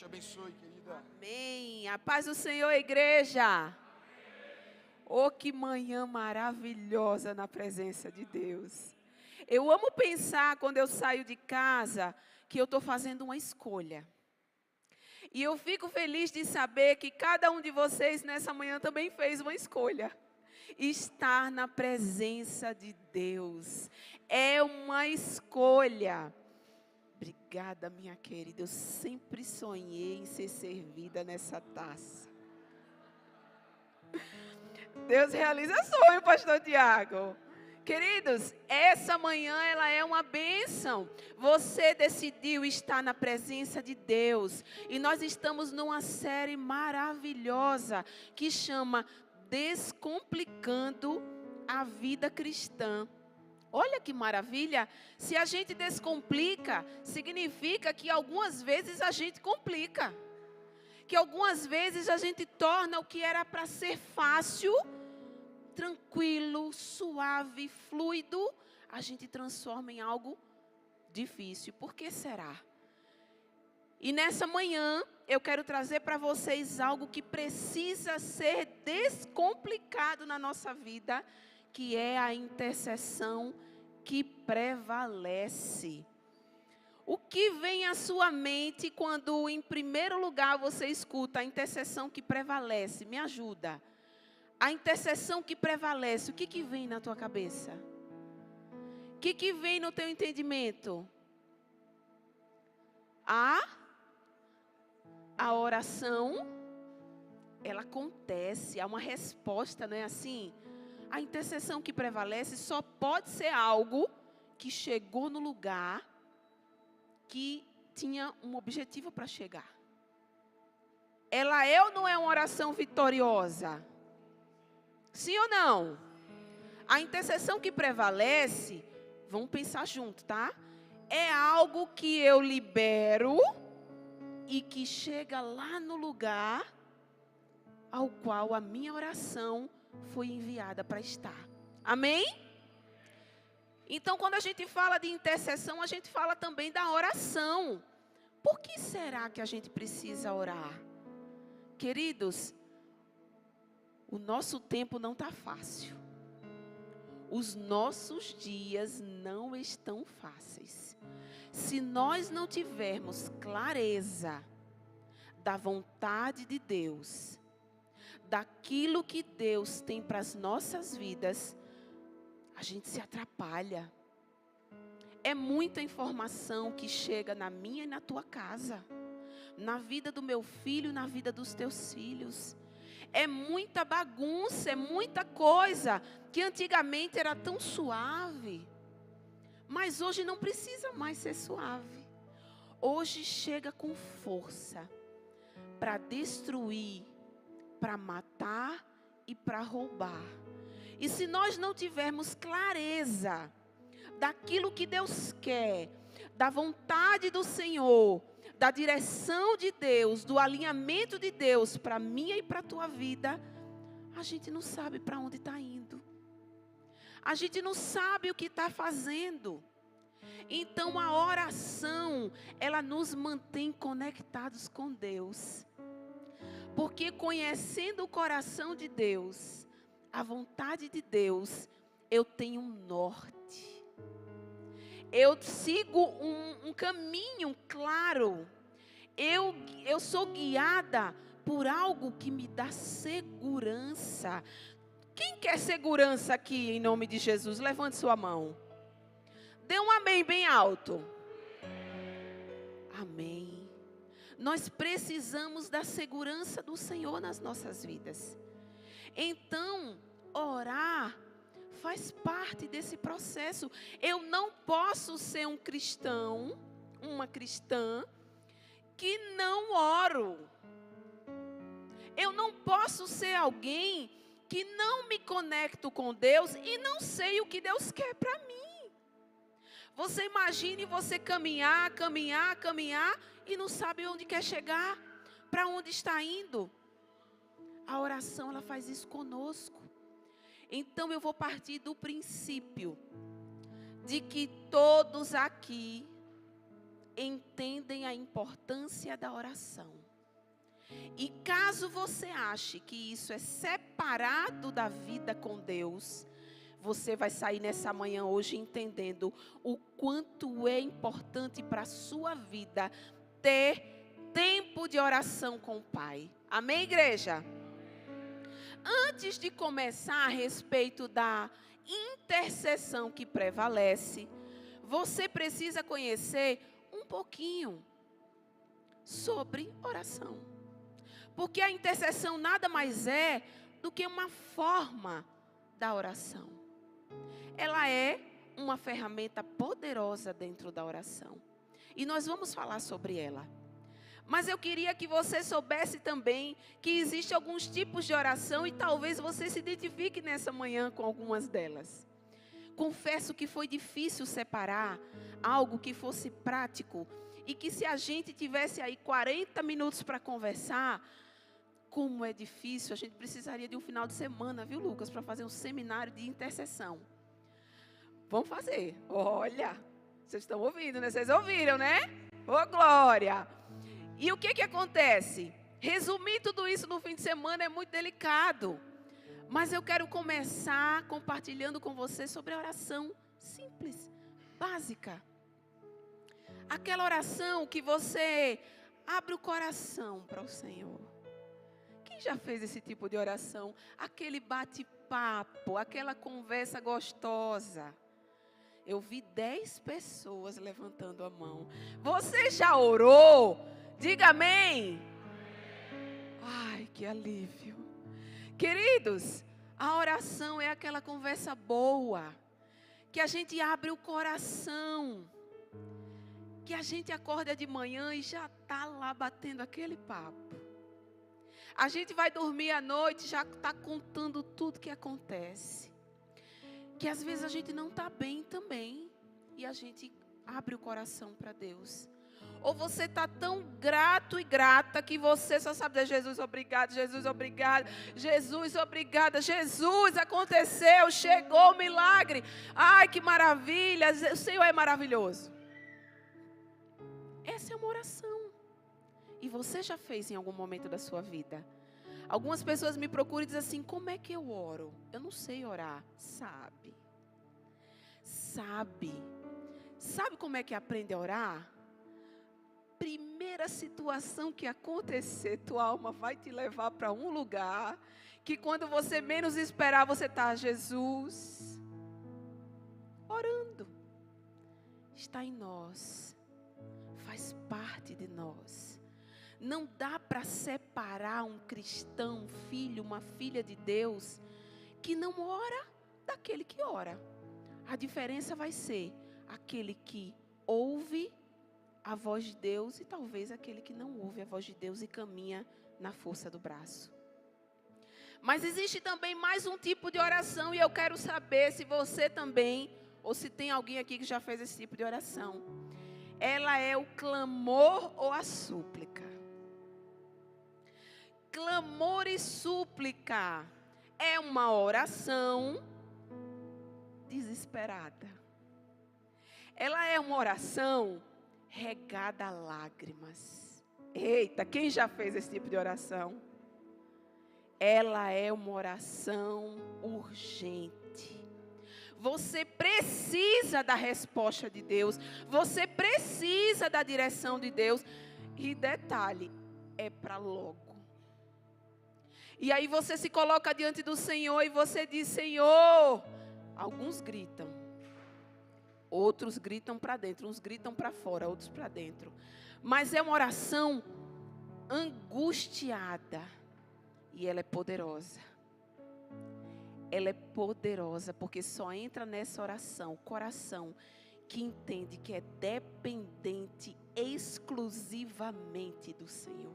abençoe, querida. Amém. A paz do Senhor, igreja. Oh, que manhã maravilhosa na presença de Deus. Eu amo pensar quando eu saio de casa que eu estou fazendo uma escolha. E eu fico feliz de saber que cada um de vocês nessa manhã também fez uma escolha. Estar na presença de Deus é uma escolha. Obrigada, minha querida. Eu sempre sonhei em ser servida nessa taça. Deus realiza sonho, pastor Tiago. Queridos, essa manhã ela é uma bênção. Você decidiu estar na presença de Deus. E nós estamos numa série maravilhosa que chama Descomplicando a Vida Cristã. Olha que maravilha. Se a gente descomplica, significa que algumas vezes a gente complica. Que algumas vezes a gente torna o que era para ser fácil, tranquilo, suave, fluido, a gente transforma em algo difícil. Por que será? E nessa manhã eu quero trazer para vocês algo que precisa ser descomplicado na nossa vida, que é a intercessão que prevalece. O que vem à sua mente quando, em primeiro lugar, você escuta a intercessão que prevalece? Me ajuda. A intercessão que prevalece, o que vem na tua cabeça? O que vem no teu entendimento? A oração, ela acontece, há uma resposta, não é assim? A intercessão que prevalece só pode ser algo que chegou no lugar que tinha um objetivo para chegar. Ela é ou não é uma oração vitoriosa? Sim ou não? A intercessão que prevalece, vamos pensar junto, tá? É algo que eu libero e que chega lá no lugar ao qual a minha oração foi enviada para estar. Amém? Então, quando a gente fala de intercessão, a gente fala também da oração. Por que será que a gente precisa orar? Queridos, o nosso tempo não está fácil. Os nossos dias não estão fáceis. Se nós não tivermos clareza da vontade de Deus, daquilo que Deus tem para as nossas vidas, a gente se atrapalha. É muita informação que chega na minha e na tua casa, na vida do meu filho, na vida dos teus filhos. É muita bagunça, é muita coisa que antigamente era tão suave, mas hoje não precisa mais ser suave. Hoje chega com força para destruir, para matar e para roubar. E se nós não tivermos clareza daquilo que Deus quer, da vontade do Senhor, da direção de Deus, do alinhamento de Deus para a minha e para a tua vida, a gente não sabe para onde está indo. A gente não sabe o que está fazendo. Então a oração, ela nos mantém conectados com Deus. Porque conhecendo o coração de Deus, a vontade de Deus, eu tenho um norte. Eu sigo um caminho claro. Eu sou guiada por algo que me dá segurança. Quem quer segurança aqui em nome de Jesus? Levante sua mão. Dê um amém bem alto. Amém. Nós precisamos da segurança do Senhor nas nossas vidas. Então, orar faz parte desse processo. Eu não posso ser um cristão, uma cristã, que não oro. Eu não posso ser alguém que não me conecto com Deus e não sei o que Deus quer para mim. Você imagine você caminhar e não sabe onde quer chegar, para onde está indo. A oração, ela faz isso conosco. Então eu vou partir do princípio de que todos aqui entendem a importância da oração. E caso você ache que isso é separado da vida com Deus, você vai sair nessa manhã hoje entendendo o quanto é importante para a sua vida ter tempo de oração com o Pai. Amém, igreja? Antes de começar a respeito da intercessão que prevalece, você precisa conhecer um pouquinho sobre oração. Porque a intercessão nada mais é do que uma forma da oração. Ela é uma ferramenta poderosa dentro da oração. E nós vamos falar sobre ela. Mas eu queria que você soubesse também que existem alguns tipos de oração e talvez você se identifique nessa manhã com algumas delas. Confesso que foi difícil separar algo que fosse prático e que se a gente tivesse aí 40 minutos para conversar, como é difícil, a gente precisaria de um final de semana, viu, Lucas, para fazer um seminário de intercessão. Vamos fazer. Olha, vocês estão ouvindo, né? Vocês ouviram, né? Ô, glória! E o que acontece? Resumir tudo isso no fim de semana é muito delicado. Mas eu quero começar compartilhando com você sobre a oração simples, básica. Aquela oração que você abre o coração para o Senhor. Quem já fez esse tipo de oração? Aquele bate-papo, aquela conversa gostosa. Eu vi 10 pessoas levantando a mão. Você já orou? Diga amém. Ai, que alívio. Queridos, a oração é aquela conversa boa, que a gente abre o coração, que a gente acorda de manhã e já está lá batendo aquele papo. A gente vai dormir à noite, já está contando tudo que acontece. Que às vezes a gente não está bem também, e a gente abre o coração para Deus. Ou você está tão grato e grata que você só sabe dizer Jesus obrigado, Jesus obrigado, Jesus obrigada, Jesus aconteceu, chegou o milagre. Ai, que maravilha, o Senhor é maravilhoso. Essa é uma oração. E você já fez em algum momento da sua vida? Algumas pessoas me procuram e dizem assim, como é que eu oro? Eu não sei orar. Sabe como é que aprende a orar? Primeira situação que acontecer, tua alma vai te levar para um lugar que quando você menos esperar, você está, Jesus, orando. Está em nós, faz parte de nós. Não dá para separar um cristão, um filho, uma filha de Deus, que não ora daquele que ora. A diferença vai ser aquele que ouve a voz de Deus e talvez aquele que não ouve a voz de Deus e caminha na força do braço. Mas existe também mais um tipo de oração e eu quero saber se você também, ou se tem alguém aqui que já fez esse tipo de oração. Ela é o clamor ou a súplica. Clamor e súplica é uma oração desesperada. Ela é uma oração regada a lágrimas. Eita, quem já fez esse tipo de oração? Ela é uma oração urgente. Você precisa da resposta de Deus. Você precisa da direção de Deus. E detalhe, é para logo. E aí você se coloca diante do Senhor e você diz, Senhor. Alguns gritam. Outros gritam para dentro, uns gritam para fora, outros para dentro. Mas é uma oração angustiada. E ela é poderosa. Ela é poderosa porque só entra nessa oração o coração que entende que é dependente exclusivamente do Senhor.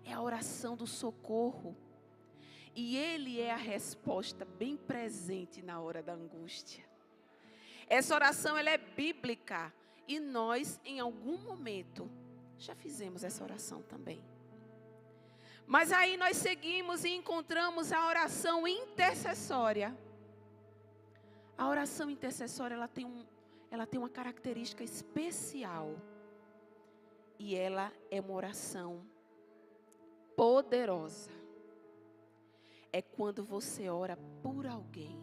É a oração do socorro. E Ele é a resposta bem presente na hora da angústia. Essa oração, ela é bíblica. E nós, em algum momento, já fizemos essa oração também. Mas aí nós seguimos e encontramos a oração intercessória. A oração intercessória, ela tem uma característica especial. E ela é uma oração poderosa. É quando você ora por alguém,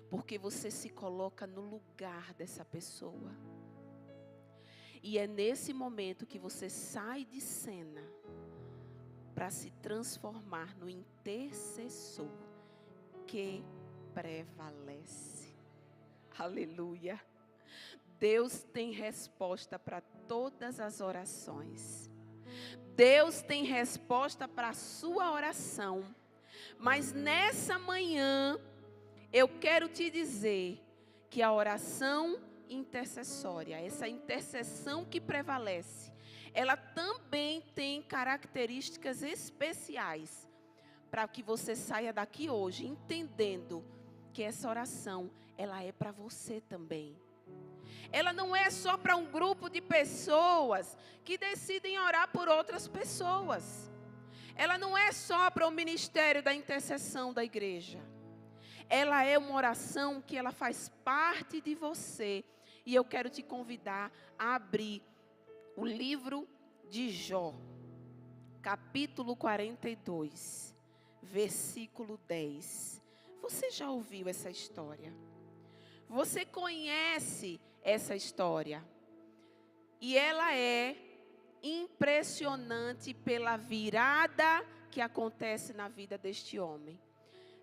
porque você se coloca no lugar dessa pessoa. E é nesse momento que você sai de cena para se transformar no intercessor que prevalece. Aleluia. Deus tem resposta para todas as orações. Deus tem resposta para a sua oração. Mas nessa manhã, eu quero te dizer que a oração intercessória, essa intercessão que prevalece, ela também tem características especiais para que você saia daqui hoje entendendo que essa oração, ela é para você também. Ela não é só para um grupo de pessoas que decidem orar por outras pessoas. Ela não é só para o ministério da intercessão da igreja. Ela é uma oração que ela faz parte de você. E eu quero te convidar a abrir o livro de Jó, capítulo 42, versículo 10. Você já ouviu essa história? Você conhece essa história? E ela é impressionante pela virada que acontece na vida deste homem.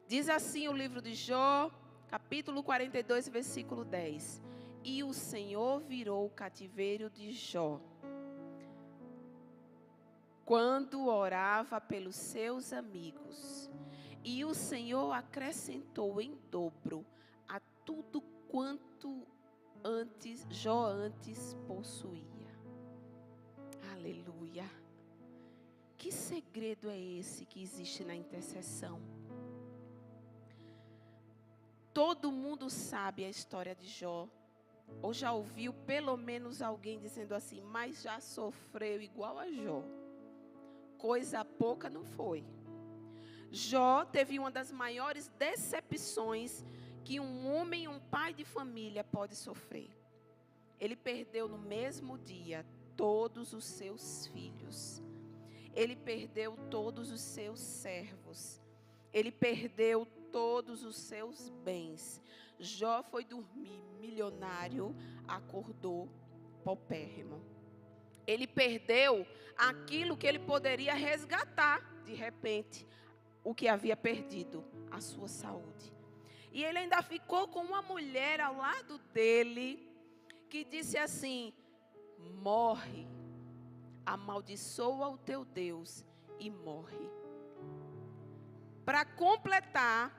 Diz assim o livro de Jó, capítulo 42, versículo 10. E o Senhor virou o cativeiro de Jó, quando orava pelos seus amigos. E o Senhor acrescentou em dobro a tudo quanto Jó antes possuía. Aleluia. Que segredo é esse que existe na intercessão? Todo mundo sabe a história de Jó, ou já ouviu pelo menos alguém dizendo assim, mas já sofreu igual a Jó. Coisa pouca não foi. Jó teve uma das maiores decepções que um homem, um pai de família pode sofrer. Ele perdeu no mesmo dia todos os seus filhos. Ele perdeu todos os seus servos. Ele perdeu todos os seus bens. Jó foi dormir milionário, acordou paupérrimo. Ele perdeu aquilo que ele poderia resgatar, de repente, o que havia perdido, a sua saúde. E ele ainda ficou com uma mulher ao lado dele, que disse assim, morre, amaldiçoa o teu Deus e morre. Para completar,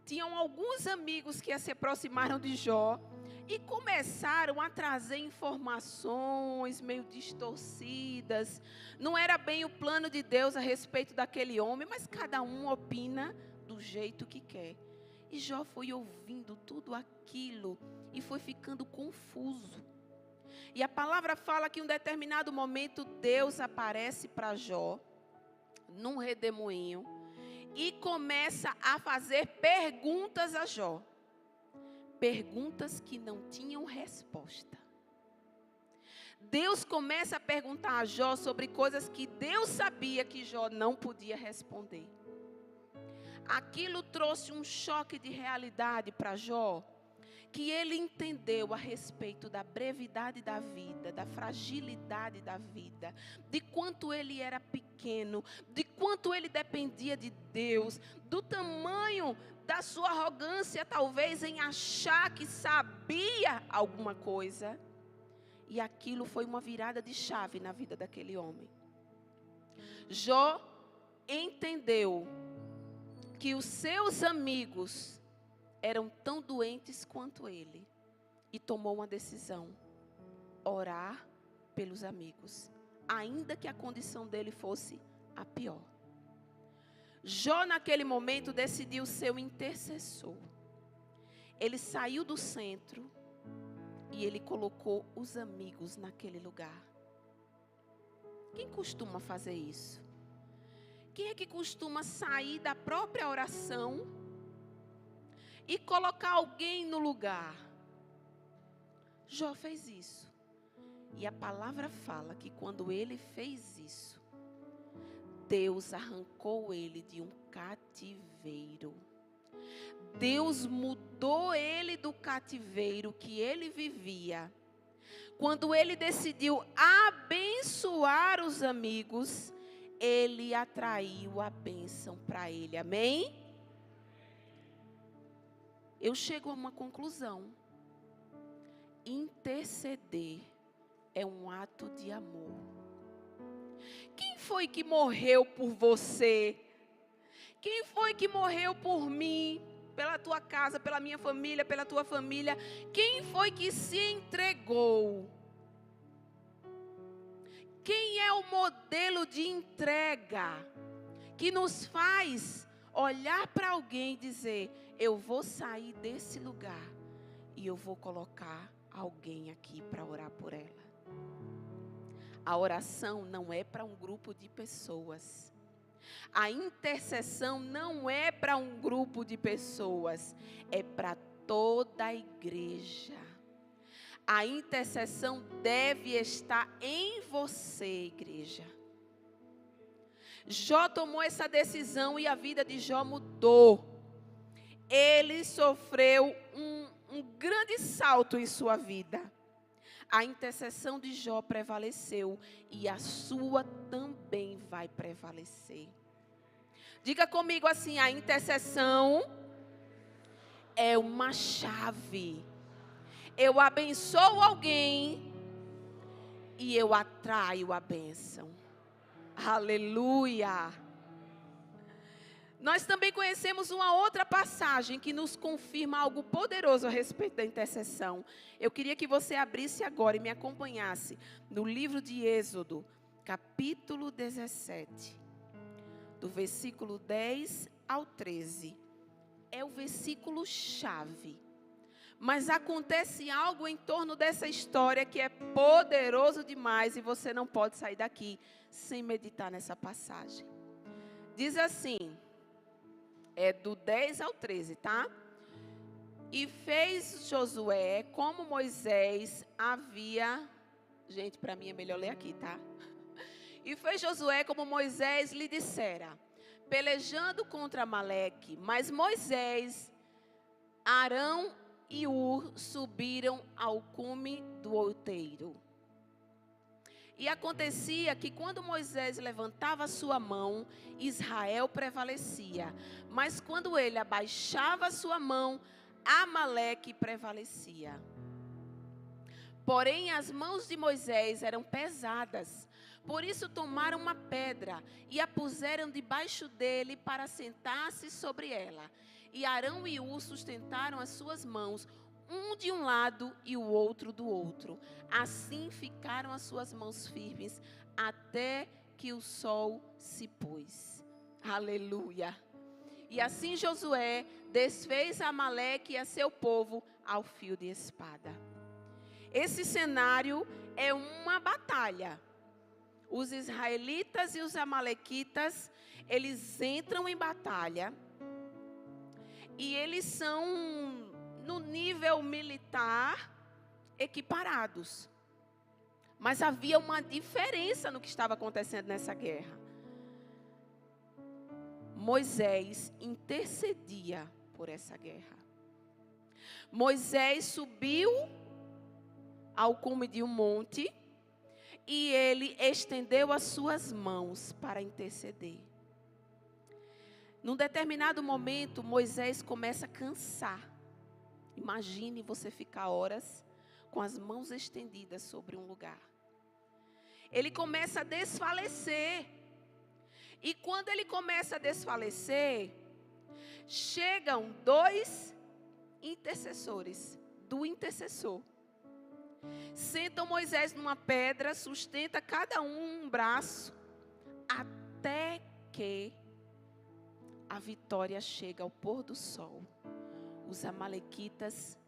tinham alguns amigos que se aproximaram de Jó e começaram a trazer informações meio distorcidas. Não era bem o plano de Deus a respeito daquele homem, mas cada um opina do jeito que quer. E Jó foi ouvindo tudo aquilo e foi ficando confuso. E a palavra fala que em um determinado momento Deus aparece para Jó, num redemoinho, e começa a fazer perguntas a Jó. Perguntas que não tinham resposta. Deus começa a perguntar a Jó sobre coisas que Deus sabia que Jó não podia responder. Aquilo trouxe um choque de realidade para Jó, que ele entendeu a respeito da brevidade da vida, da fragilidade da vida, de quanto ele era pequeno, de quanto ele dependia de Deus, do tamanho da sua arrogância, talvez em achar que sabia alguma coisa. E aquilo foi uma virada de chave na vida daquele homem. Jó entendeu que os seus amigos eram tão doentes quanto ele. E tomou uma decisão. Orar pelos amigos. Ainda que a condição dele fosse a pior. Jó naquele momento decidiu ser o intercessor. Ele saiu do centro. E ele colocou os amigos naquele lugar. Quem costuma fazer isso? Quem é que costuma sair da própria oração e colocar alguém no lugar? Jó fez isso. E a palavra fala que quando ele fez isso, Deus arrancou ele de um cativeiro. Deus mudou ele do cativeiro que ele vivia. Quando ele decidiu abençoar os amigos, ele atraiu a bênção para ele. Amém? Eu chego a uma conclusão. Interceder é um ato de amor. Quem foi que morreu por você? Quem foi que morreu por mim? Pela tua casa, pela minha família, pela tua família? Quem foi que se entregou? Quem é o modelo de entrega que nos faz olhar para alguém e dizer: eu vou sair desse lugar e eu vou colocar alguém aqui para orar por ela? A oração não é para um grupo de pessoas. A intercessão não é para um grupo de pessoas. É para toda a igreja. A intercessão deve estar em você, igreja. Jó tomou essa decisão e a vida de Jó mudou. Ele sofreu um grande salto em sua vida. A intercessão de Jó prevaleceu e a sua também vai prevalecer. Diga comigo assim: a intercessão é uma chave. Eu abençoo alguém e eu atraio a bênção. Aleluia! Nós também conhecemos uma outra passagem que nos confirma algo poderoso a respeito da intercessão. Eu queria que você abrisse agora e me acompanhasse no livro de Êxodo, capítulo 17, do versículo 10 ao 13. É o versículo chave. Mas acontece algo em torno dessa história que é poderoso demais e você não pode sair daqui sem meditar nessa passagem. Diz assim, é do 10 ao 13, tá? E fez Josué como Moisés havia... Gente, para mim é melhor ler aqui, tá? E fez Josué como Moisés lhe dissera, pelejando contra Amaleque. Mas Moisés, Arão e Ur subiram ao cume do outeiro. E acontecia que quando Moisés levantava a sua mão, Israel prevalecia. Mas quando ele abaixava a sua mão, Amaleque prevalecia. Porém, as mãos de Moisés eram pesadas. Por isso tomaram uma pedra e a puseram debaixo dele para sentar-se sobre ela. E Arão e Ur sustentaram as suas mãos, um de um lado e o outro do outro. Assim ficaram as suas mãos firmes, até que o sol se pôs. Aleluia! E assim Josué desfez Amaleque e a seu povo ao fio de espada. Esse cenário é uma batalha. Os israelitas e os amalequitas, eles entram em batalha. E eles são, no nível militar, equiparados. Mas havia uma diferença no que estava acontecendo nessa guerra. Moisés intercedia por essa guerra. Moisés subiu ao cume de um monte e ele estendeu as suas mãos para interceder. Num determinado momento, Moisés começa a cansar. Imagine você ficar horas com as mãos estendidas sobre um lugar. Ele começa a desfalecer. E quando ele começa a desfalecer, chegam dois intercessores, do intercessor. Sentam Moisés numa pedra, sustenta cada um braço, até que a vitória chega ao pôr do sol. Os amalequitas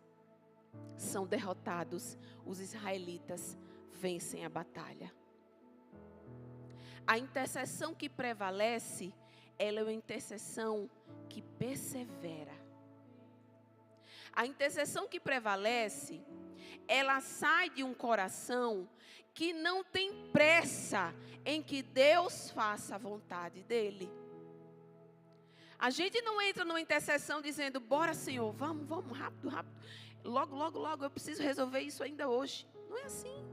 são derrotados, os israelitas vencem a batalha. A intercessão que prevalece, ela é uma intercessão que persevera. A intercessão que prevalece ela sai de um coração que não tem pressa em que Deus faça a vontade dele. A gente não entra numa intercessão dizendo, bora Senhor, vamos, rápido, rápido. Logo, eu preciso resolver isso ainda hoje. Não é assim.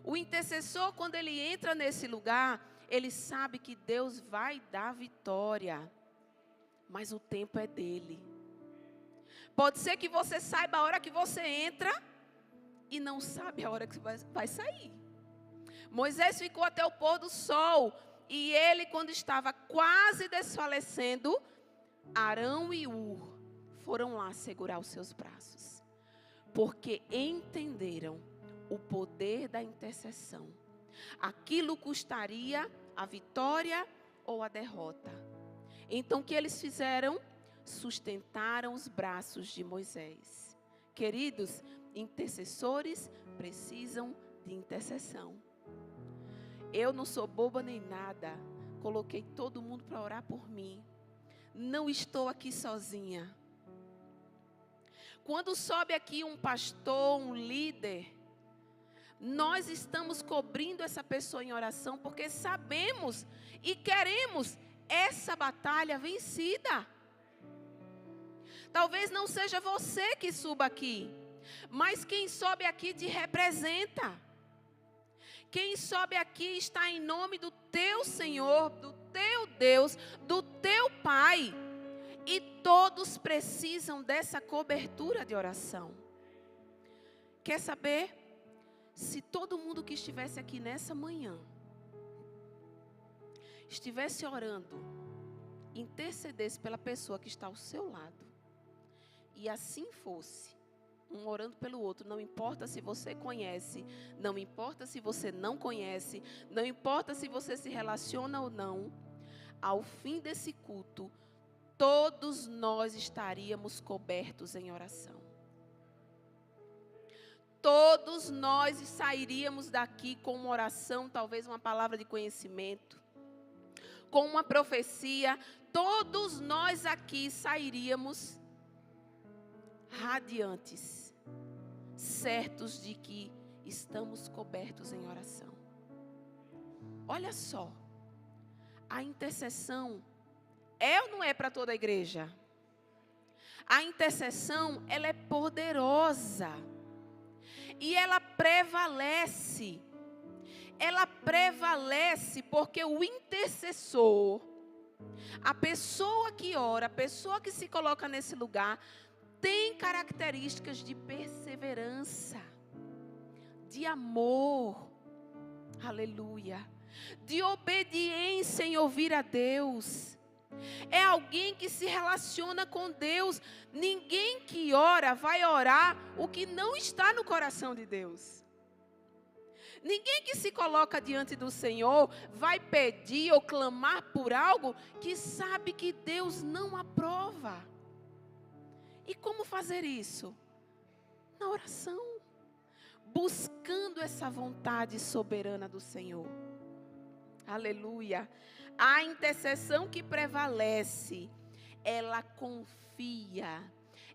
O intercessor, quando ele entra nesse lugar, ele sabe que Deus vai dar vitória. Mas o tempo é dele. Pode ser que você saiba a hora que você entra e não sabe a hora que vai sair. Moisés ficou até o pôr do sol. E ele, quando estava quase desfalecendo, Arão e Ur foram lá segurar os seus braços. Porque entenderam o poder da intercessão. Aquilo custaria a vitória ou a derrota. Então o que eles fizeram? Sustentaram os braços de Moisés. Queridos, intercessores precisam de intercessão. Eu não sou boba nem nada. Coloquei todo mundo para orar por mim. Não estou aqui sozinha. Quando sobe aqui um pastor, um líder, nós estamos cobrindo essa pessoa em oração porque sabemos e queremos essa batalha vencida. Talvez não seja você que suba aqui, mas quem sobe aqui te representa. Quem sobe aqui está em nome do teu Senhor, do teu Deus, do teu Pai. E todos precisam dessa cobertura de oração. Quer saber? Se todo mundo que estivesse aqui nessa manhã estivesse orando, intercedesse pela pessoa que está ao seu lado, e assim fosse, um orando pelo outro, não importa se você conhece, não importa se você não conhece, não importa se você se relaciona ou não, ao fim desse culto, todos nós estaríamos cobertos em oração. Todos nós sairíamos daqui com uma oração, talvez uma palavra de conhecimento, com uma profecia. Todos nós aqui sairíamos radiantes, certos de que estamos cobertos em oração. Olha só, a intercessão é ou não é para toda a igreja? A intercessão, ela é poderosa. E ela prevalece. Ela prevalece porque o intercessor, a pessoa que ora, a pessoa que se coloca nesse lugar, tem características de perseverança, de amor, aleluia, de obediência em ouvir a Deus. É alguém que se relaciona com Deus. Ninguém que ora vai orar o que não está no coração de Deus. Ninguém que se coloca diante do Senhor vai pedir ou clamar por algo que sabe que Deus não aprova. E como fazer isso? Na oração, buscando essa vontade soberana do Senhor. Aleluia. A intercessão que prevalece, ela confia,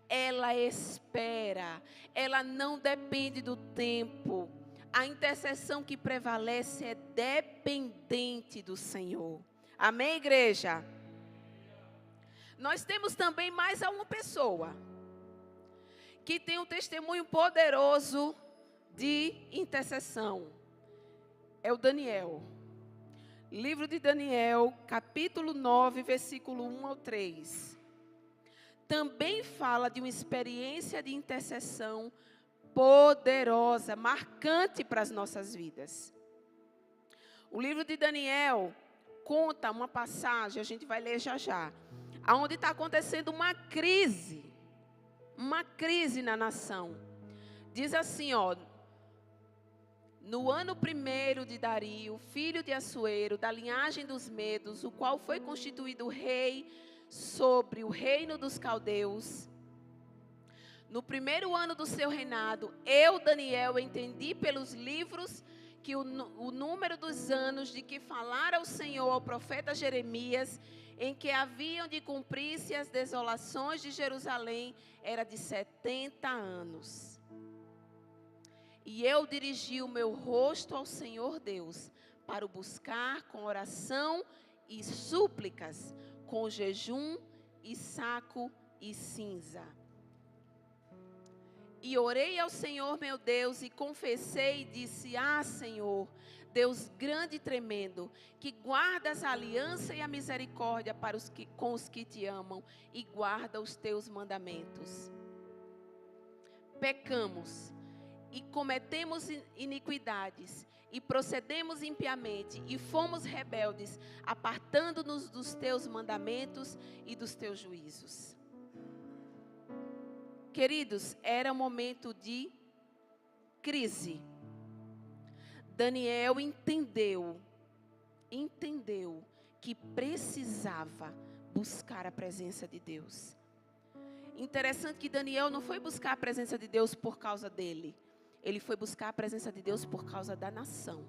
ela espera, ela não depende do tempo. A intercessão que prevalece é dependente do Senhor. Amém, igreja? Nós temos também mais uma pessoa que tem um testemunho poderoso de intercessão. É o Daniel. Livro de Daniel, capítulo 9, versículo 1 ao 3. Também fala de uma experiência de intercessão poderosa, marcante para as nossas vidas. O livro de Daniel conta uma passagem, a gente vai ler já já, onde está acontecendo uma crise na nação. Diz assim, ó: no ano 1º de Dario, filho de Assuero, da linhagem dos Medos, o qual foi constituído rei sobre o reino dos caldeus, no 1º ano do seu reinado, eu, Daniel, entendi pelos livros que o número dos anos de que falara o Senhor ao profeta Jeremias, em que haviam de cumprir-se as desolações de Jerusalém, era de 70 anos. E eu dirigi o meu rosto ao Senhor Deus, para o buscar com oração e súplicas, com jejum e saco e cinza. E orei ao Senhor meu Deus e confessei e disse: Ah, Senhor, Deus grande e tremendo, que guardas a aliança e a misericórdia com os que te amam e guarda os teus mandamentos. Pecamos e cometemos iniquidades e procedemos impiamente e fomos rebeldes, apartando-nos dos teus mandamentos e dos teus juízos. Queridos, era um momento de crise. Daniel entendeu que precisava buscar a presença de Deus. Interessante que Daniel não foi buscar a presença de Deus por causa dele. Ele foi buscar a presença de Deus por causa da nação.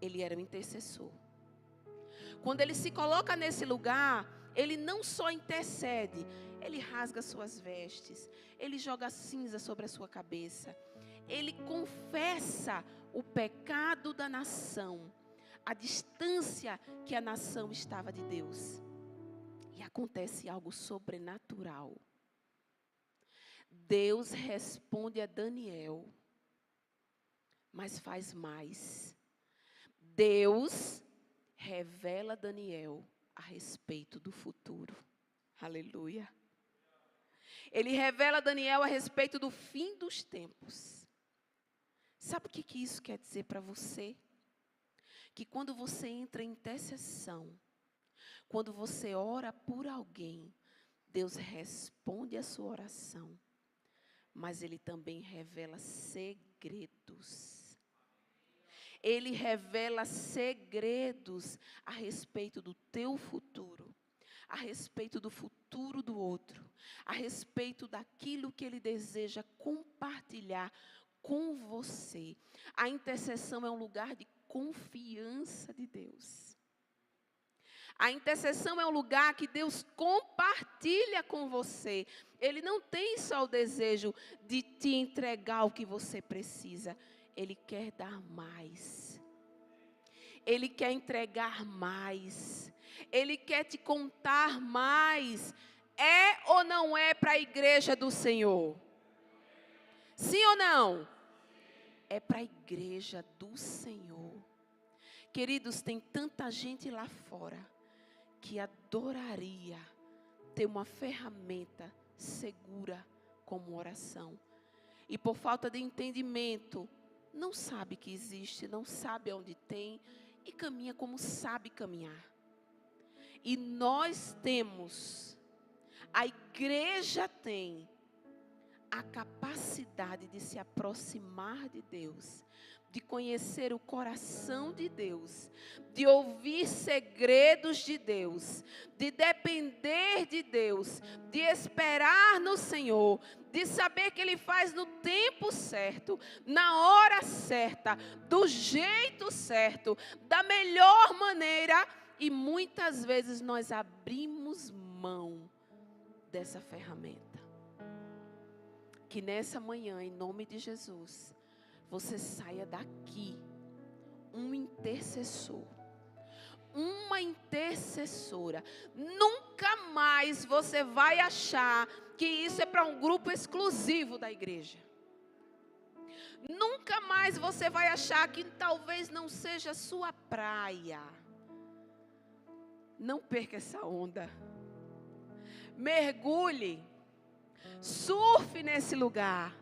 Ele era um intercessor. Quando ele se coloca nesse lugar, ele não só intercede, ele rasga suas vestes, ele joga cinza sobre a sua cabeça, ele confessa o pecado da nação, a distância que a nação estava de Deus. E acontece algo sobrenatural. Deus responde a Daniel, mas faz mais. Deus revela a Daniel a respeito do futuro. Aleluia. Ele revela a Daniel a respeito do fim dos tempos. Sabe o que isso quer dizer para você? Que quando você entra em intercessão, quando você ora por alguém, Deus responde a sua oração, mas Ele também revela segredos. Ele revela segredos a respeito do teu futuro, a respeito do futuro do outro, a respeito daquilo que Ele deseja compartilhar com você. A intercessão é um lugar de confiança de Deus. A intercessão é um lugar que Deus compartilha com você. Ele não tem só o desejo de te entregar o que você precisa. Ele quer dar mais. Ele quer entregar mais. Ele quer te contar mais. É ou não é para a igreja do Senhor? Sim ou não? É para a igreja do Senhor. Queridos, tem tanta gente lá fora que adoraria ter uma ferramenta segura como oração. E por falta de entendimento, não sabe que existe, não sabe onde tem e caminha como sabe caminhar. E nós temos, a igreja tem a capacidade de se aproximar de Deus, de conhecer o coração de Deus, de ouvir segredos de Deus, de depender de Deus, de esperar no Senhor, de saber que Ele faz no tempo certo, na hora certa, do jeito certo, da melhor maneira, e muitas vezes nós abrimos mão dessa ferramenta. Que nessa manhã, em nome de Jesus, você saia daqui um intercessor, uma intercessora. Nunca mais você vai achar que isso é para um grupo exclusivo da igreja. Nunca mais você vai achar que talvez não seja a sua praia. Não perca essa onda. Mergulhe. Surfe nesse lugar,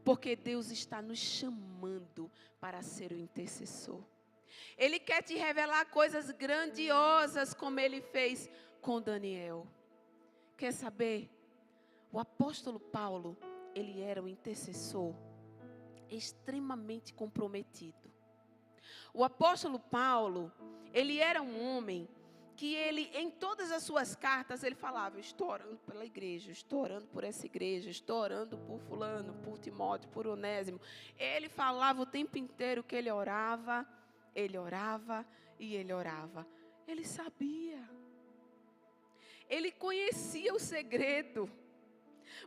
porque Deus está nos chamando para ser o intercessor. Ele quer te revelar coisas grandiosas, como Ele fez com Daniel. Quer saber? O apóstolo Paulo, ele era um intercessor extremamente comprometido. O apóstolo Paulo, ele era um homem que ele, em todas as suas cartas, ele falava: eu estou orando pela igreja, estou orando por essa igreja, estou orando por fulano, por Timóteo, por Onésimo. Ele falava o tempo inteiro que ele orava e ele orava. Ele sabia. Ele conhecia o segredo.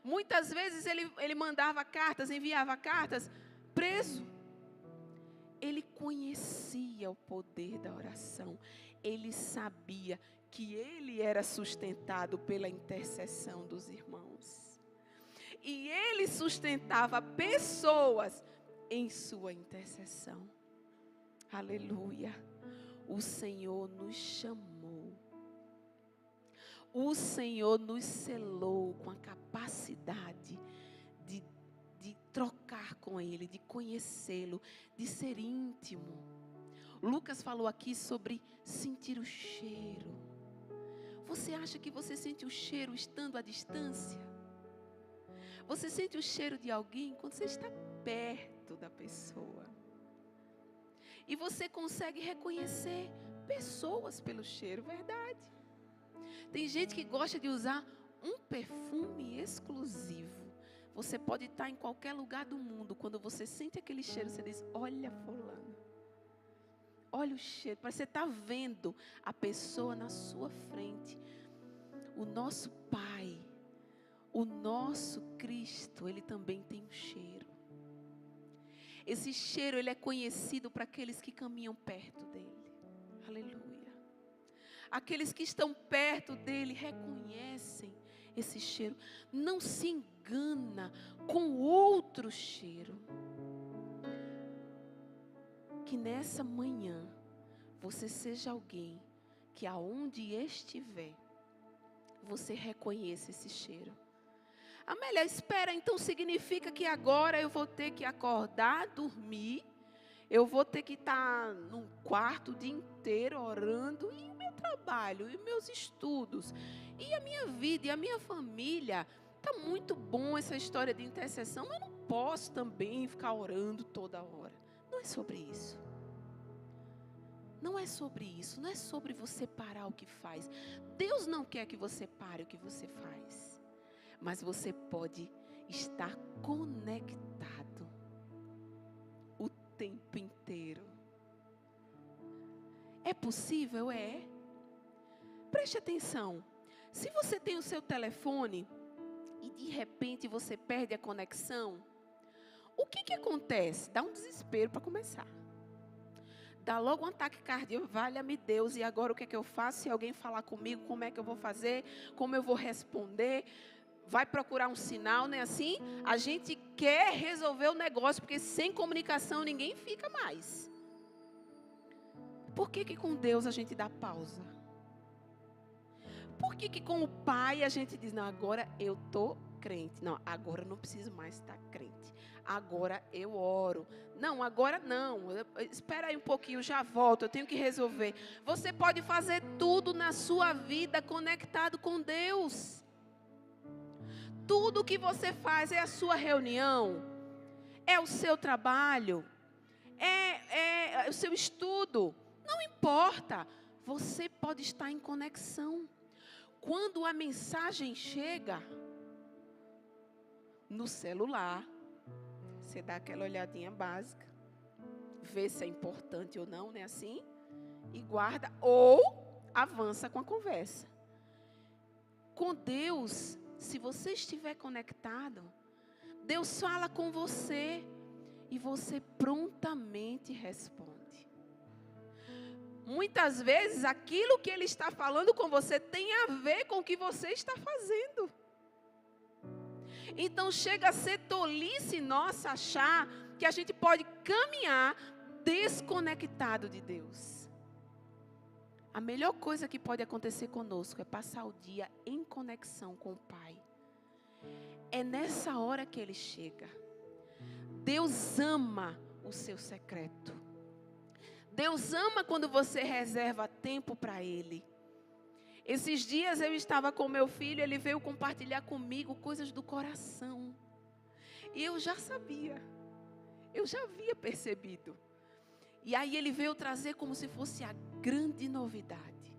Muitas vezes ele mandava cartas, enviava cartas, preso. Ele conhecia o poder da oração. Ele sabia que ele era sustentado pela intercessão dos irmãos. E ele sustentava pessoas em sua intercessão. Aleluia. O Senhor nos chamou. O Senhor nos selou com a capacidade de trocar com Ele, de conhecê-lo, de ser íntimo. Lucas falou aqui sobre sentir o cheiro. Você acha que você sente o cheiro estando à distância? Você sente o cheiro de alguém quando você está perto da pessoa. E você consegue reconhecer pessoas pelo cheiro, verdade? Tem gente que gosta de usar um perfume exclusivo. Você pode estar em qualquer lugar do mundo. Quando você sente aquele cheiro, você diz, olha fulano. Olha o cheiro. Parece que você está vendo a pessoa na sua frente. O nosso Pai, o nosso Cristo, Ele também tem um cheiro. Esse cheiro, ele é conhecido para aqueles que caminham perto dele. Aleluia. Aqueles que estão perto dele reconhecem esse cheiro. Não se engana com outro cheiro. Que nessa manhã você seja alguém que aonde estiver, você reconheça esse cheiro. Amélia, espera, então significa que agora eu vou ter que acordar, dormir, eu vou ter que estar num quarto o dia inteiro orando, e o meu trabalho, e meus estudos, e a minha vida, e a minha família. Está muito bom essa história de intercessão, mas eu não posso também ficar orando toda hora. Não é sobre isso. Não é sobre isso, não é sobre você parar o que faz. Deus não quer que você pare o que você faz. Mas você pode estar conectado o tempo inteiro. É possível? É. Preste atenção. Se você tem o seu telefone e de repente você perde a conexão, o que acontece? Dá um desespero para começar. Dá logo um ataque cardíaco, valha-me Deus, e agora o que eu faço? Se alguém falar comigo, como é que eu vou fazer? Como eu vou responder? Vai procurar um sinal, não é assim? A gente quer resolver o negócio, porque sem comunicação ninguém fica mais. Por que com Deus a gente dá pausa? Por que com o Pai a gente diz, não, agora eu estou crente. Não, agora eu não preciso mais estar crente. Agora eu oro. Não, agora não. Espera aí um pouquinho, já volto, eu tenho que resolver. Você pode fazer tudo na sua vida conectado com Deus. Tudo que você faz é a sua reunião, é o seu trabalho, é o seu estudo. Não importa, você pode estar em conexão. Quando a mensagem chega no celular, você dá aquela olhadinha básica, vê se é importante ou não, né, assim, e guarda ou avança com a conversa. Com Deus, se você estiver conectado, Deus fala com você e você prontamente responde. Muitas vezes aquilo que Ele está falando com você tem a ver com o que você está fazendo. Então chega a ser tolice nossa achar que a gente pode caminhar desconectado de Deus. A melhor coisa que pode acontecer conosco é passar o dia em conexão com o Pai. É nessa hora que Ele chega. Deus ama o seu secreto. Deus ama quando você reserva tempo para Ele. Esses dias eu estava com meu filho, ele veio compartilhar comigo coisas do coração. E eu já sabia. Eu já havia percebido. E aí ele veio trazer como se fosse a grande novidade.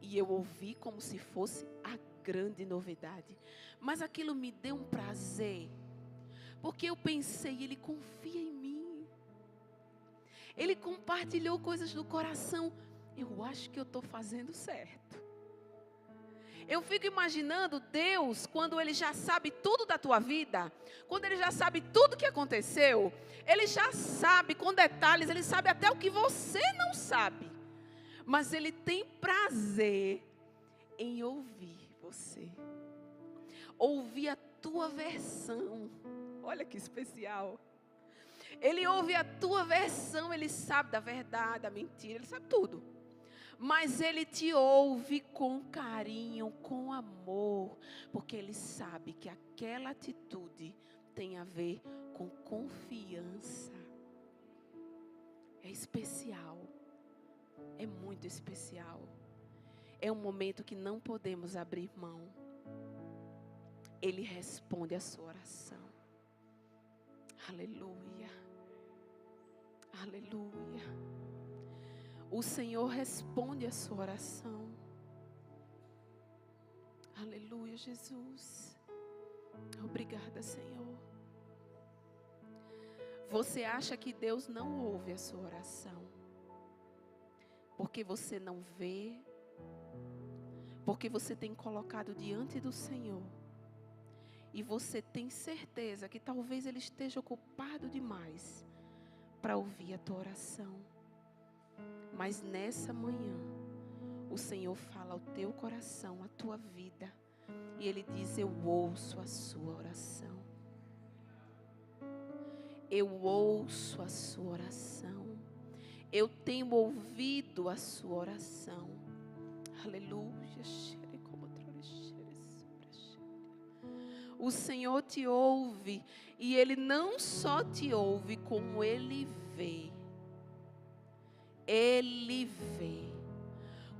E eu ouvi como se fosse a grande novidade. Mas aquilo me deu um prazer. Porque eu pensei, ele confia em mim. Ele compartilhou coisas do coração. Eu acho que eu estou fazendo certo. Eu fico imaginando Deus, quando Ele já sabe tudo da tua vida, quando Ele já sabe tudo que aconteceu, Ele já sabe com detalhes, Ele sabe até o que você não sabe. Mas Ele tem prazer em ouvir você. Ouvir a tua versão. Olha que especial. Ele ouve a tua versão, Ele sabe da verdade, da mentira, Ele sabe tudo. Mas Ele te ouve com carinho, com amor, porque Ele sabe que aquela atitude tem a ver com confiança. É especial, é muito especial. É um momento que não podemos abrir mão. Ele responde a sua oração. Aleluia, aleluia. O Senhor responde a sua oração. Aleluia, Jesus. Obrigada, Senhor. Você acha que Deus não ouve a sua oração? Porque você não vê? Porque você tem colocado diante do Senhor? E você tem certeza que talvez Ele esteja ocupado demais para ouvir a tua oração? Mas nessa manhã, o Senhor fala ao teu coração, à tua vida. E Ele diz: eu ouço a sua oração. Eu ouço a sua oração. Eu tenho ouvido a sua oração. Aleluia. O Senhor te ouve. E Ele não só te ouve, como Ele vê. Ele vê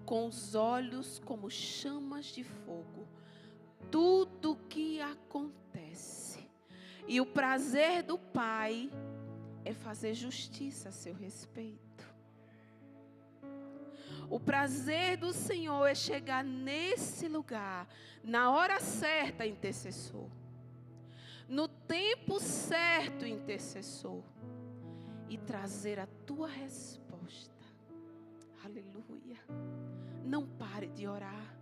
com os olhos como chamas de fogo tudo que acontece. E o prazer do Pai é fazer justiça a seu respeito. O prazer do Senhor é chegar nesse lugar, na hora certa, intercessor. No tempo certo, intercessor. E trazer a tua resposta. Aleluia. Não pare de orar.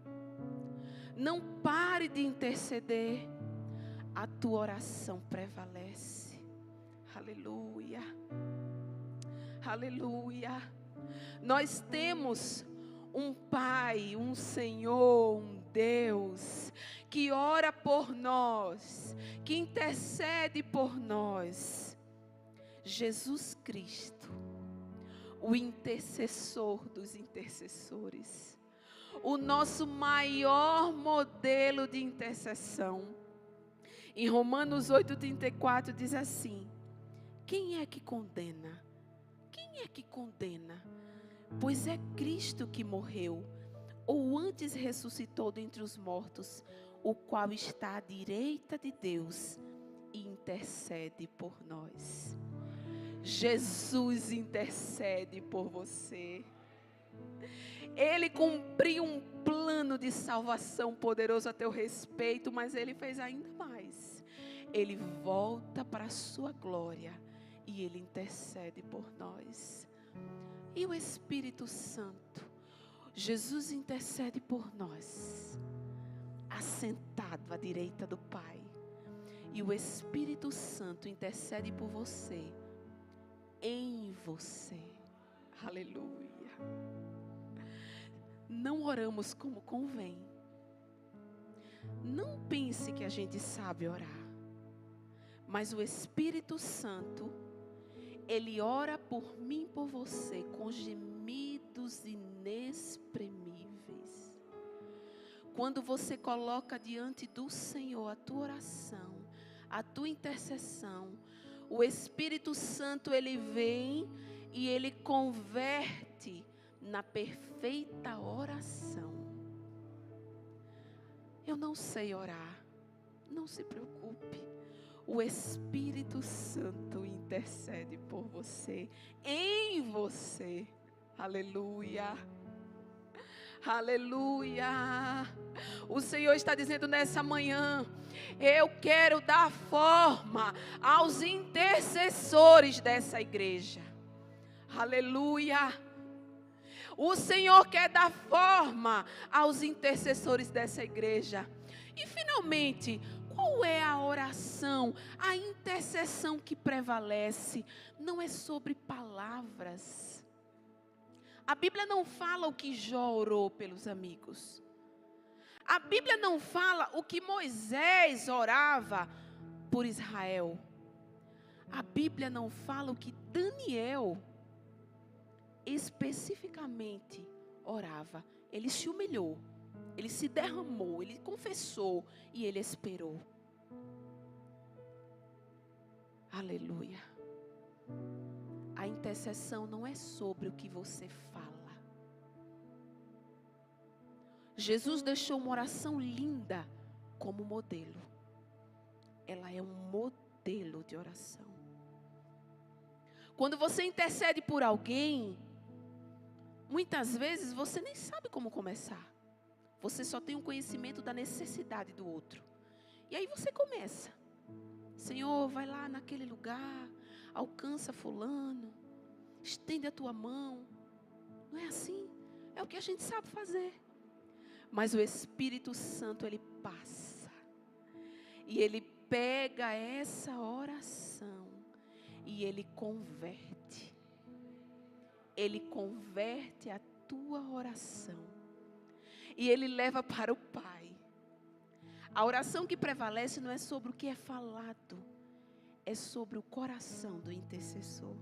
Não pare de interceder. A tua oração prevalece. Aleluia. Aleluia. Nós temos um Pai, um Senhor, um Deus que ora por nós, que intercede por nós. Jesus Cristo, o intercessor dos intercessores, o nosso maior modelo de intercessão. Em Romanos 8:34 diz assim: quem é que condena? Quem é que condena? Pois é Cristo que morreu, ou antes ressuscitou dentre os mortos, o qual está à direita de Deus e intercede por nós. Jesus intercede por você. Ele cumpriu um plano de salvação poderoso a teu respeito, mas Ele fez ainda mais. Ele volta para a sua glória e Ele intercede por nós. E o Espírito Santo, Jesus intercede por nós, assentado à direita do Pai. E o Espírito Santo intercede por você, em você. Aleluia. Não oramos como convém. Não pense que a gente sabe orar. Mas o Espírito Santo, Ele ora por mim e por você com gemidos inexprimíveis. Quando você coloca diante do Senhor a tua oração, a tua intercessão, o Espírito Santo, Ele vem e Ele converte na perfeita oração. Eu não sei orar, não se preocupe. O Espírito Santo intercede por você, em você. Aleluia. Aleluia. O Senhor está dizendo nessa manhã: eu quero dar forma aos intercessores dessa igreja. Aleluia. O Senhor quer dar forma aos intercessores dessa igreja. E finalmente, qual é a oração, a intercessão que prevalece? Não é sobre palavras. A Bíblia não fala o que Jó orou pelos amigos. A Bíblia não fala o que Moisés orava por Israel. A Bíblia não fala o que Daniel especificamente orava. Ele se humilhou, ele se derramou, ele confessou e ele esperou. Aleluia. A intercessão não é sobre o que você fala. Jesus deixou uma oração linda como modelo. Ela é um modelo de oração. Quando você intercede por alguém, muitas vezes você nem sabe como começar. Você só tem um conhecimento da necessidade do outro. E aí você começa. Senhor, vai lá naquele lugar, alcança fulano, estende a tua mão. Não é assim? É o que a gente sabe fazer. Mas o Espírito Santo, ele passa. E ele pega essa oração e ele converte. Ele converte a tua oração. E ele leva para o Pai. A oração que prevalece não é sobre o que é falado, é sobre o coração do intercessor.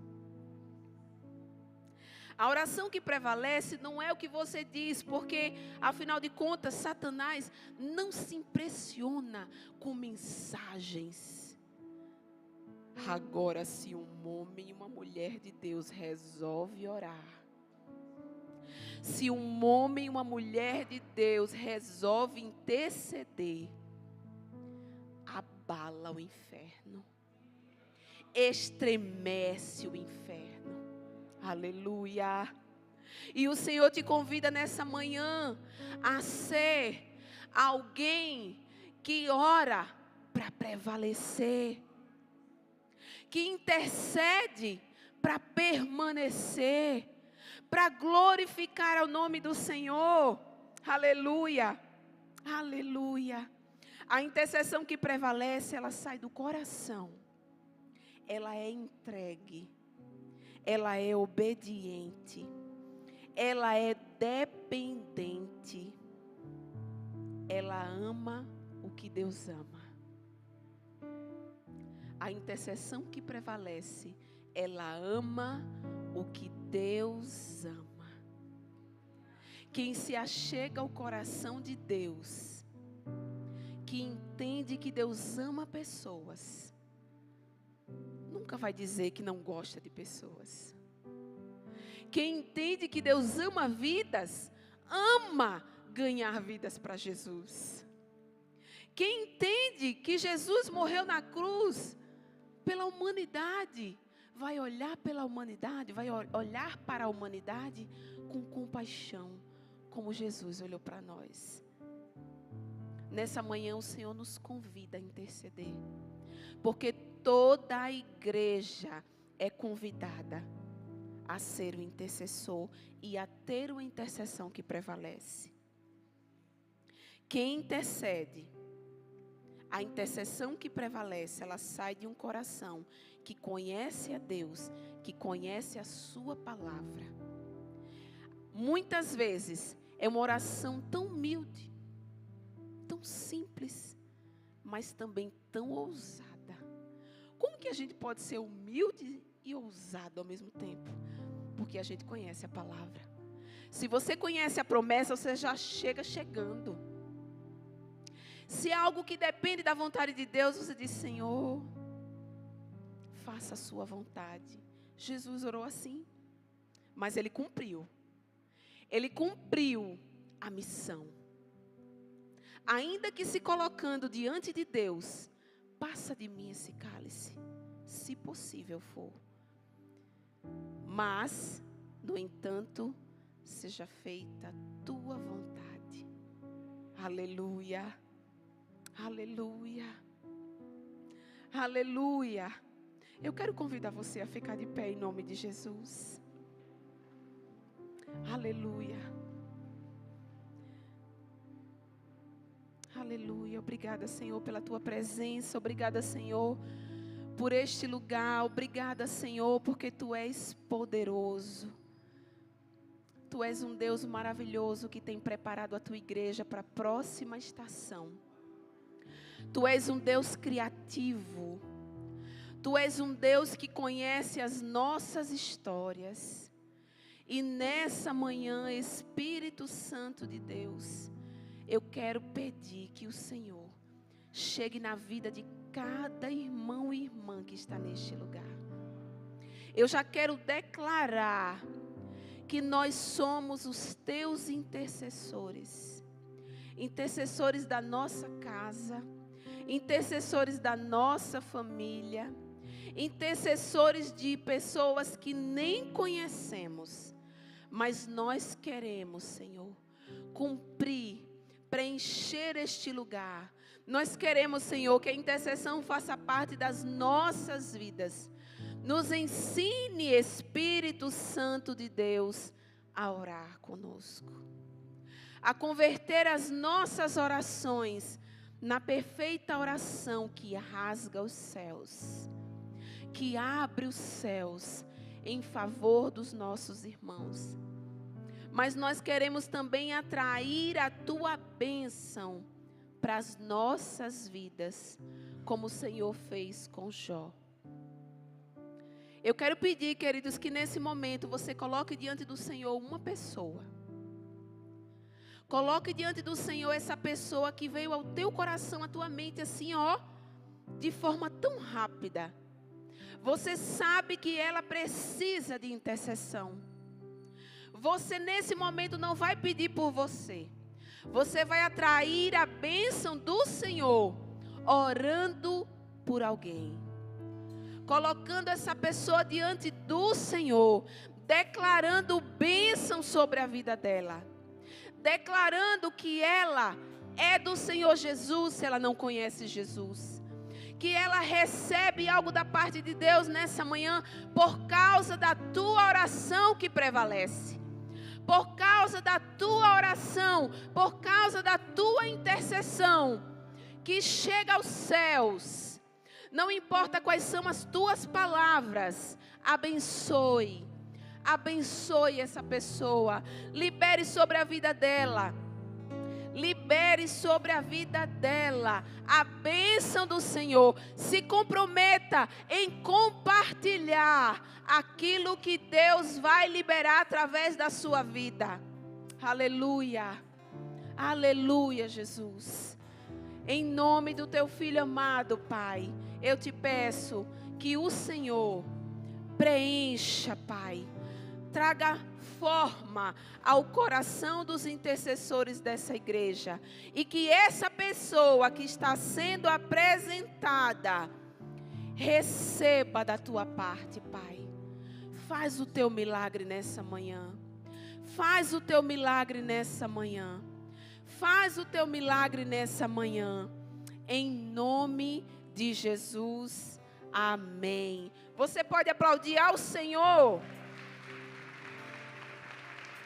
A oração que prevalece não é o que você diz, porque, afinal de contas, Satanás não se impressiona com mensagens. Agora, se um homem e uma mulher de Deus resolve orar, se um homem e uma mulher de Deus resolve interceder, abala o inferno, estremece o inferno. Aleluia. E o Senhor te convida nessa manhã a ser alguém que ora para prevalecer, que intercede para permanecer, para glorificar o nome do Senhor. Aleluia. Aleluia. A intercessão que prevalece, ela sai do coração. Ela é entregue. Ela é obediente. Ela é dependente. Ela ama o que Deus ama. A intercessão que prevalece, ela ama o que Deus ama. Quem se achega ao coração de Deus, que entende que Deus ama pessoas, nunca vai dizer que não gosta de pessoas. Quem entende que Deus ama vidas, ama ganhar vidas para Jesus. Quem entende que Jesus morreu na cruz pela humanidade, vai olhar pela humanidade, vai olhar para a humanidade com compaixão, como Jesus olhou para nós. Nessa manhã o Senhor nos convida a interceder, porque toda a igreja é convidada a ser o intercessor e a ter uma intercessão que prevalece. Quem intercede, a intercessão que prevalece, ela sai de um coração que conhece a Deus, que conhece a sua palavra. Muitas vezes é uma oração tão humilde, tão simples, mas também tão ousada. Como que a gente pode ser humilde e ousado ao mesmo tempo? Porque a gente conhece a palavra. Se você conhece a promessa, você já chega chegando. Se é algo que depende da vontade de Deus, você diz: Senhor, faça a sua vontade. Jesus orou assim, mas ele cumpriu. Ele cumpriu a missão. Ainda que se colocando diante de Deus, passa de mim esse cálice, se possível for. Mas, no entanto, seja feita a tua vontade. Aleluia. Aleluia. Aleluia. Eu quero convidar você a ficar de pé em nome de Jesus. Aleluia. Aleluia. Obrigada, Senhor, pela tua presença. Obrigada, Senhor, por este lugar. Obrigada, Senhor, porque tu és poderoso. Tu és um Deus maravilhoso que tem preparado a tua igreja para a próxima estação. Tu és um Deus criativo. Tu és um Deus que conhece as nossas histórias. E nessa manhã, Espírito Santo de Deus, eu quero pedir que o Senhor chegue na vida de cada irmão e irmã que está neste lugar. Eu já quero declarar que nós somos os teus intercessores. Intercessores da nossa casa, intercessores da nossa família, intercessores de pessoas que nem conhecemos. Mas nós queremos, Senhor, cumprir, preencher este lugar. Nós queremos, Senhor, que a intercessão faça parte das nossas vidas. Nos ensine, Espírito Santo de Deus, a orar conosco. A converter as nossas orações na perfeita oração que rasga os céus. Que abre os céus em favor dos nossos irmãos. Mas nós queremos também atrair a tua bênção para as nossas vidas, como o Senhor fez com Jó. Eu quero pedir, queridos, que nesse momento você coloque diante do Senhor uma pessoa. Coloque diante do Senhor essa pessoa que veio ao teu coração, à tua mente, assim, ó, de forma tão rápida. Você sabe que ela precisa de intercessão. Você nesse momento não vai pedir por você. Você vai atrair a bênção do Senhor, orando por alguém. Colocando essa pessoa diante do Senhor, declarando bênção sobre a vida dela. Declarando que ela é do Senhor Jesus, se ela não conhece Jesus. Que ela recebe algo da parte de Deus nessa manhã, por causa da tua oração que prevalece. Por causa da tua oração, por causa da tua intercessão, que chega aos céus. Não importa quais são as tuas palavras, abençoe. Abençoe essa pessoa. Libere sobre a vida dela. Libere sobre a vida dela a bênção do Senhor. Se comprometa em compartilhar aquilo que Deus vai liberar através da sua vida. Aleluia. Aleluia, Jesus. Em nome do teu filho amado, Pai, eu te peço que o Senhor preencha, Pai. Traga forma ao coração dos intercessores dessa igreja. E que essa pessoa que está sendo apresentada receba da tua parte, Pai. Faz o teu milagre nessa manhã. Faz o teu milagre nessa manhã. Faz o teu milagre nessa manhã. Em nome de Jesus. Amém. Você pode aplaudir ao Senhor.